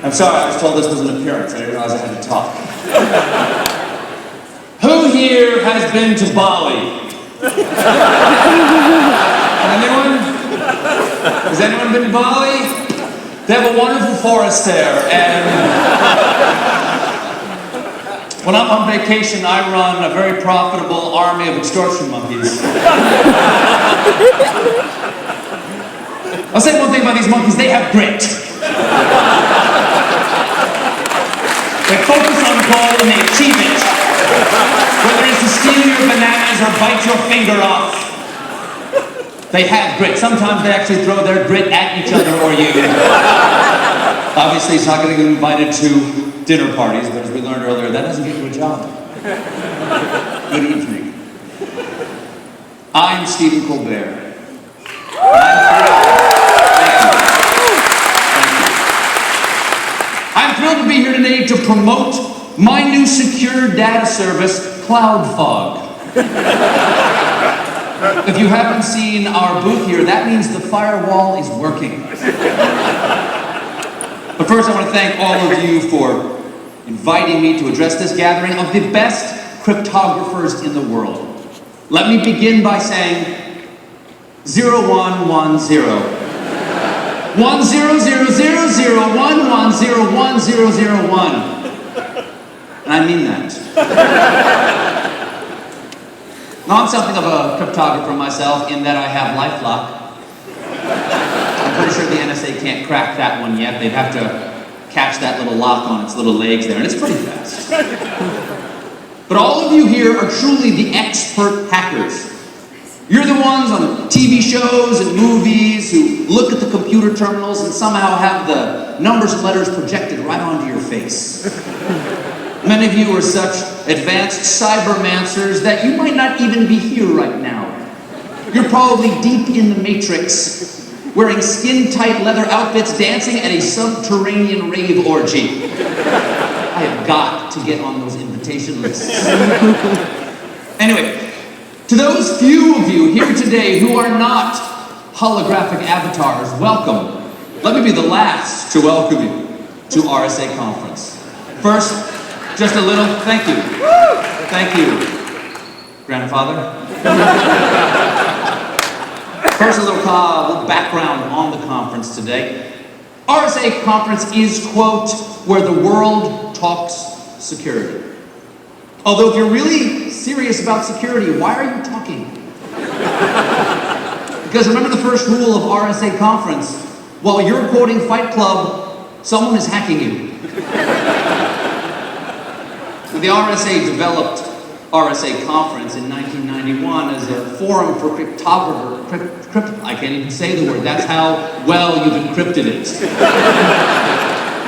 I'm sorry, I was told this was an appearance. I didn't realize I had to talk. Who here has been to Bali? Anyone? Has anyone been to Bali? They have a wonderful forest there, and when I'm on vacation, I run a very profitable army of extortion monkeys. I'll say one thing about these monkeys, they have grit. They focus on the goal and they achieve it. Whether it's to steal your bananas or bite your finger off, they have grit. Sometimes they actually throw their grit at each other or you. Obviously, it's not going to get invited to dinner parties, but as we learned earlier, that doesn't get you a job. Good evening. I'm Stephen Colbert. I'm thrilled to be here today to promote my new secure data service, Cloud Fog. If you haven't seen our booth here, that means the firewall is working. But first, I want to thank all of you for inviting me to address this gathering of the best cryptographers in the world. Let me begin by saying 0110. 100011011001. And I mean that. Now, I'm something of a cryptographer myself in that I have LifeLock. I'm pretty sure the NSA can't crack that one yet. They'd have to catch that little lock on its little legs there, and it's pretty fast. But all of you here are truly the expert hackers. You're the ones on TV shows and movies who look at the computer terminals and somehow have the numbers and letters projected right onto your face. Many of you are such advanced cybermancers that you might not even be here right now. You're probably deep in the Matrix, wearing skin-tight leather outfits, dancing at a subterranean rave orgy. I have got to get on those invitation lists. Anyway, to those few of you here today who are not holographic avatars, welcome. Let me be the last to welcome you to RSA conference. First, just a little thank you. Thank you, grandfather. First, a little background on the conference today. RSA conference is, quote, where the world talks security. Although if you're really serious about security, why are you talking? Because remember the first rule of RSA conference, while you're quoting Fight Club, someone is hacking you. The RSA developed RSA conference in 1991 as a forum for I can't even say the word, that's how well you've encrypted it.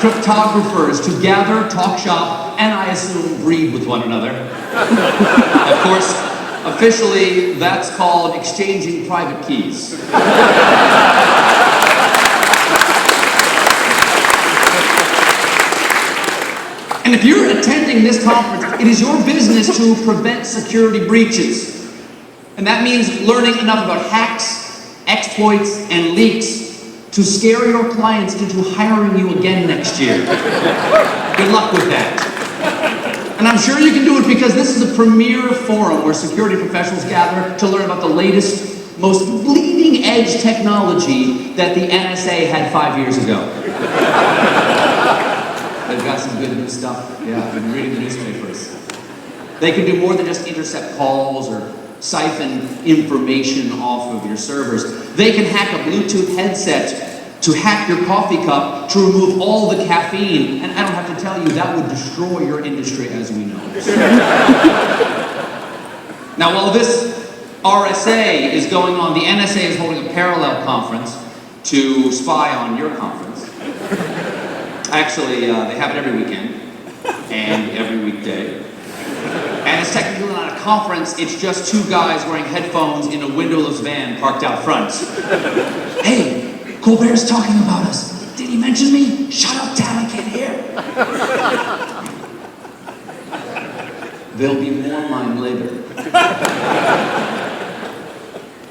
Cryptographers to gather, talk shop, and I assume breed with one another. Of course, officially, that's called exchanging private keys. And if you're attending this conference, it is your business to prevent security breaches. And that means learning enough about hacks, exploits, and leaks to scare your clients into hiring you again next year. Good luck with that. And I'm sure you can do it because this is a premier forum where security professionals gather to learn about the latest, most bleeding edge technology that the NSA had 5 years ago. They've got some good new stuff. Yeah, I've been reading the newspapers. They can do more than just intercept calls or siphon information off of your servers. They can hack a Bluetooth headset to hack your coffee cup to remove all the caffeine. And I don't have to tell you, that would destroy your industry as we know it. Now, while this RSA is going on, the NSA is holding a parallel conference to spy on your conference. Actually, they have it every weekend and every weekday. And it's technically not a conference, it's just two guys wearing headphones in a windowless van parked out front. Hey, Colbert's talking about us. Did he mention me? Shut up, Tal, I can't hear. There'll be more mine later.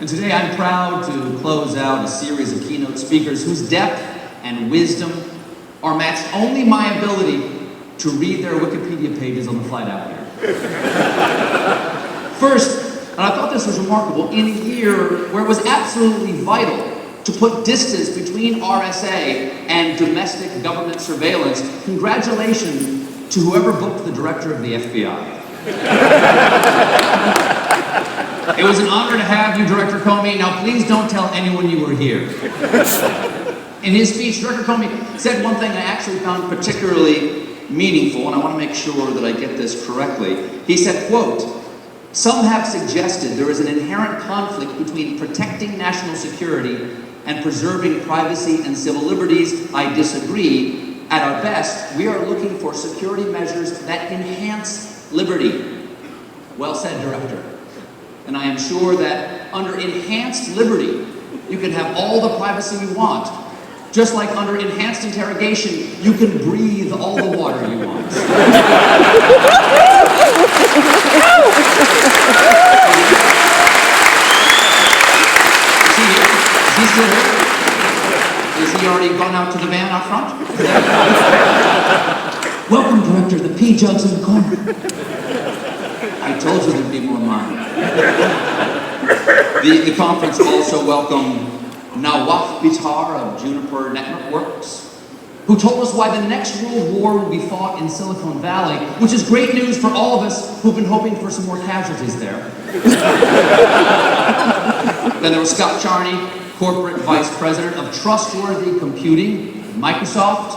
And today I'm proud to close out a series of keynote speakers whose depth and wisdom are matched only my ability to read their Wikipedia pages on the flight out here. First, and I thought this was remarkable, in a year where it was absolutely vital to put distance between RSA and domestic government surveillance, congratulations to whoever booked the director of the FBI. It was an honor to have you, Director Comey. Now please don't tell anyone you were here. In his speech, Director Comey said one thing I actually found particularly meaningful, and I want to make sure that I get this correctly. He said, quote, "Some have suggested there is an inherent conflict between protecting national security and preserving privacy and civil liberties. I disagree. At our best, we are looking for security measures that enhance liberty." Well said, Director. And I am sure that under enhanced liberty, you can have all the privacy you want. Just like under enhanced interrogation, you can breathe all the water you want. See, is he still here? Is he already gone out to the van out front? Welcome, Director. The pee jug's in the corner. I told you there'd be more mine. The conference also welcomed Nawaf Bitar of Juniper Networks, who told us why the next world war will be fought in Silicon Valley, which is great news for all of us who've been hoping for some more casualties there. Then there was Scott Charney, Corporate Vice President of Trustworthy Computing, Microsoft.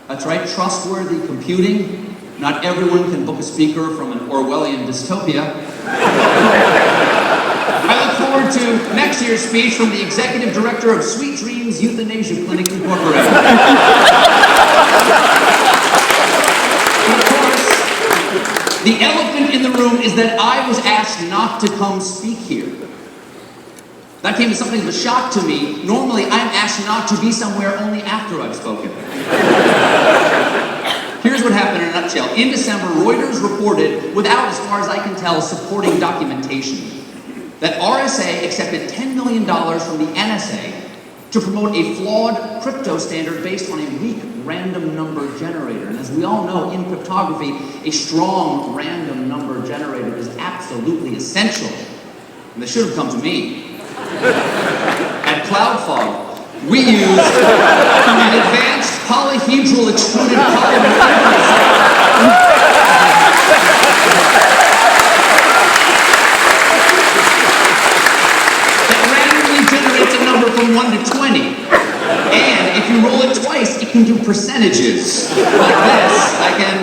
That's right, trustworthy computing. Not everyone can book a speaker from an Orwellian dystopia. I look forward to next year's speech from the Executive Director of Sweet Dreams Euthanasia Clinic Incorporated. And of course, the elephant in the room is that I was asked not to come speak here. That came as something of a shock to me. Normally, I'm asked not to be somewhere only after I've spoken. Here's what happened in a nutshell. In December, Reuters reported, without, as far as I can tell, supporting documentation, that RSA accepted $10 million from the NSA to promote a flawed crypto standard based on a weak random number generator. And as we all know, in cryptography, a strong random number generator is absolutely essential. And they should have come to me. At CloudFog, we used an advanced polyhedral extruded polymer that randomly generates a number from 1 to 20. And if you roll it twice, it can do percentages. Like this, I can...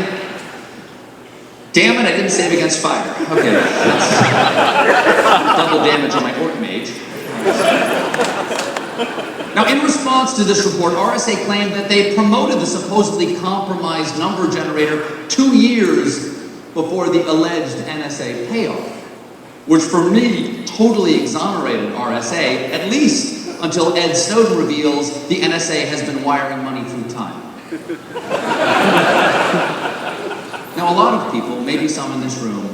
Damn it, I didn't save against fire. Okay, that's double damage on my orc mage. Now, in response to this report, RSA claimed that they promoted the supposedly compromised number generator 2 years before the alleged NSA payoff, which for me totally exonerated RSA, at least until Ed Snowden reveals the NSA has been wiring money through time. Now, a lot of people, maybe some in this room,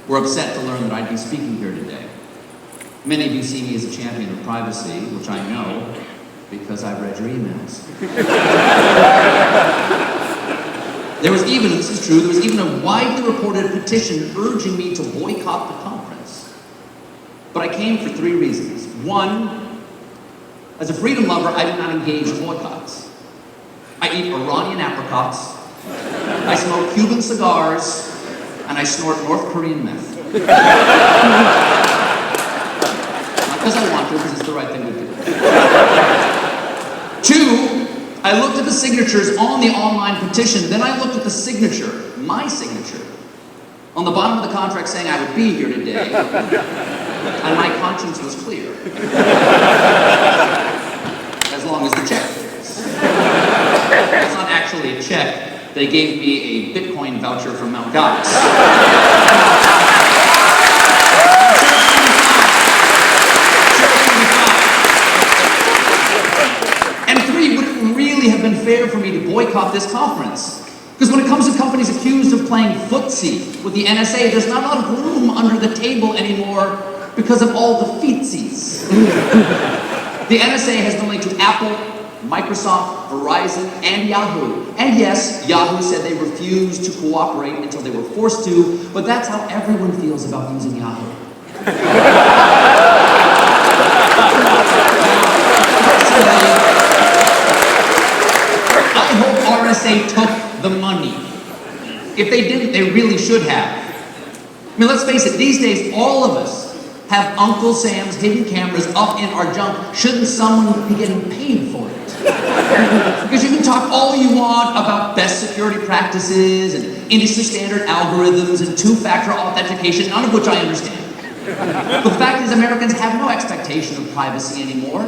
were upset to learn that I'd be speaking here today. Many of you see me as a champion of privacy, which I know because I've read your emails. There was even, this is true, there was even a widely reported petition urging me to boycott the conference. But I came for 3 reasons. 1, as a freedom lover, I do not engage in boycotts. I eat Iranian apricots, I smoke Cuban cigars, and I snort North Korean meth. Because I want to, because it's the right thing to do. 2, I looked at the signatures on the online petition, then I looked at the signature, my signature, on the bottom of the contract saying I would be here today, and my conscience was clear. As long as the check clears. It's not actually a check. They gave me a Bitcoin voucher from Mt. Gox. And 3, would it really have been fair for me to boycott this conference? Because when it comes to companies accused of playing footsie with the NSA, there's not a lot of room under the table anymore because of all the feetsies. The NSA has been linked to Apple, Microsoft, Verizon, and Yahoo. And yes, Yahoo said they refused to cooperate until they were forced to, but that's how everyone feels about using Yahoo. Personally, I hope RSA took the money. If they didn't, they really should have. I mean, let's face it, these days, all of us have Uncle Sam's hidden cameras up in our junk. Shouldn't someone be getting paid for it? Because you can talk all you want about best security practices and industry standard algorithms and two-factor authentication, none of which I understand. The fact is, Americans have no expectation of privacy anymore.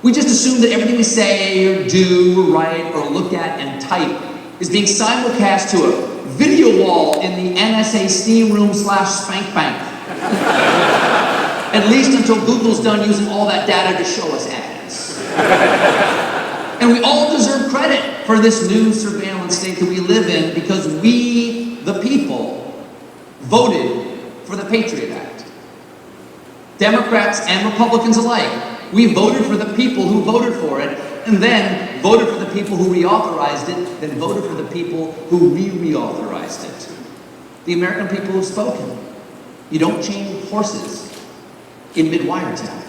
We just assume that everything we say or do or write or look at and type is being simulcast to a video wall in the NSA steam room / spank bank. At least until Google's done using all that data to show us ads. And we all deserve credit for this new surveillance state that we live in because we, the people, voted for the Patriot Act. Democrats and Republicans alike, we voted for the people who voted for it, and then voted for the people who reauthorized it, then voted for the people who reauthorized it. The American people have spoken. You don't change horses in mid-wiretap.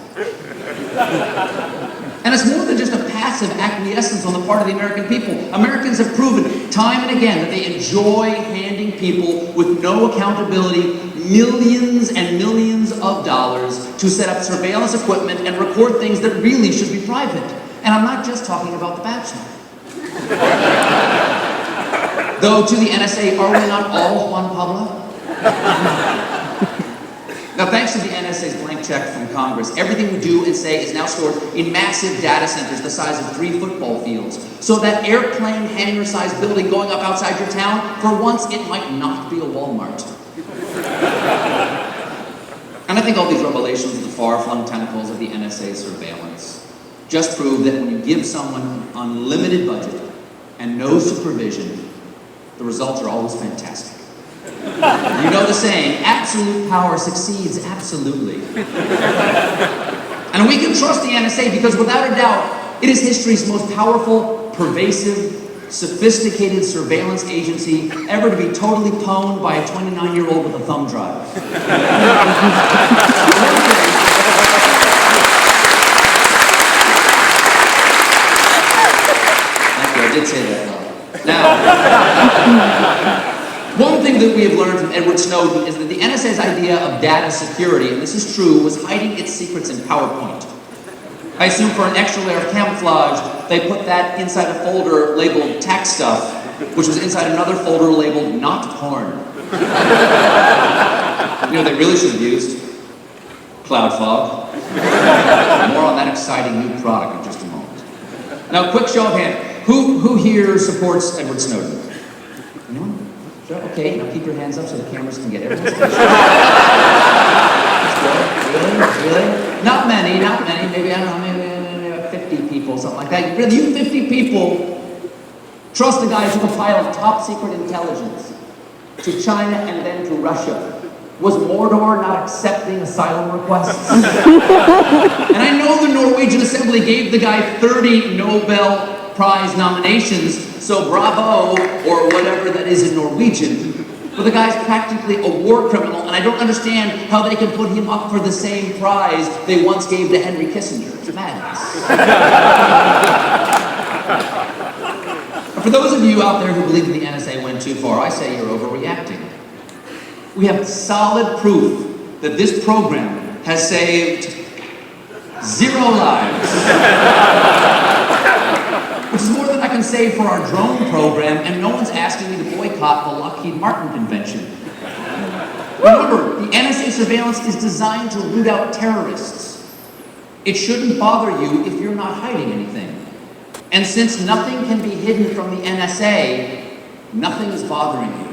And it's more than just a passive acquiescence on the part of the American people. Americans have proven time and again that they enjoy handing people with no accountability millions and millions of dollars to set up surveillance equipment and record things that really should be private. And I'm not just talking about The Bachelor. Though to the NSA, are we not all Juan Pablo? Now, thanks to the NSA's blank check from Congress, everything we do and say is now stored in massive data centers the size of 3 football fields. So that airplane hangar-sized building going up outside your town, for once, it might not be a Walmart. And I think all these revelations of the far-flung tentacles of the NSA surveillance just prove that when you give someone an unlimited budget and no supervision, the results are always fantastic. You know the saying, absolute power succeeds absolutely. And we can trust the NSA because without a doubt, it is history's most powerful, pervasive, sophisticated surveillance agency ever to be totally pwned by a 29-year-old with a thumb drive. Thank you, I did say that. Now, one thing that we have learned from Edward Snowden is that the NSA's idea of data security, and this is true, was hiding its secrets in PowerPoint. I assume for an extra layer of camouflage, they put that inside a folder labeled tax stuff, which was inside another folder labeled not porn. You know, they really should have used cloud fog. More on that exciting new product in just a moment. Now, quick show of hands. Who here supports Edward Snowden? Anyone? Sure. Okay, now keep your hands up so the cameras can get everyone's attention. That's good. Really? Not many, maybe, I don't know, maybe 50 people, something like that. Really, you 50 people trust the guys who compiled top secret intelligence to China and then to Russia. Was Mordor not accepting asylum requests? And I know the Norwegian Assembly gave the guy 30 Nobel Prize nominations, so bravo, or whatever that is in Norwegian. But the guy's practically a war criminal, and I don't understand how they can put him up for the same prize they once gave to Henry Kissinger. It's madness. For those of you out there who believe that the NSA went too far, I say you're overreacting. We have solid proof that this program has saved 0 lives. Which is more than I can say for our drone program, and no one's asking me to boycott the Lockheed Martin convention. Remember, the NSA surveillance is designed to root out terrorists. It shouldn't bother you if you're not hiding anything. And since nothing can be hidden from the NSA, nothing is bothering you.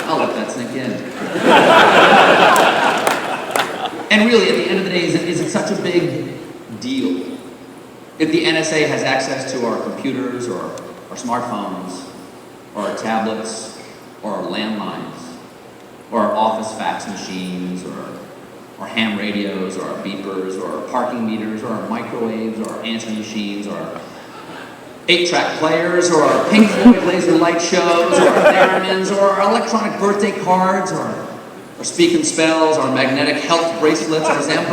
I'll let that sink in. And really, at the end of the day, is it such a big deal? If the NSA has access to our computers or our smartphones or our tablets or our landlines or our office fax machines or our ham radios, or our beepers, or our parking meters, or our microwaves, or our answering machines, or our 8-track players, or our Pink Floyd laser light shows, or our theremins, or our electronic birthday cards, or our speak and spells, our magnetic health bracelets, our Zampo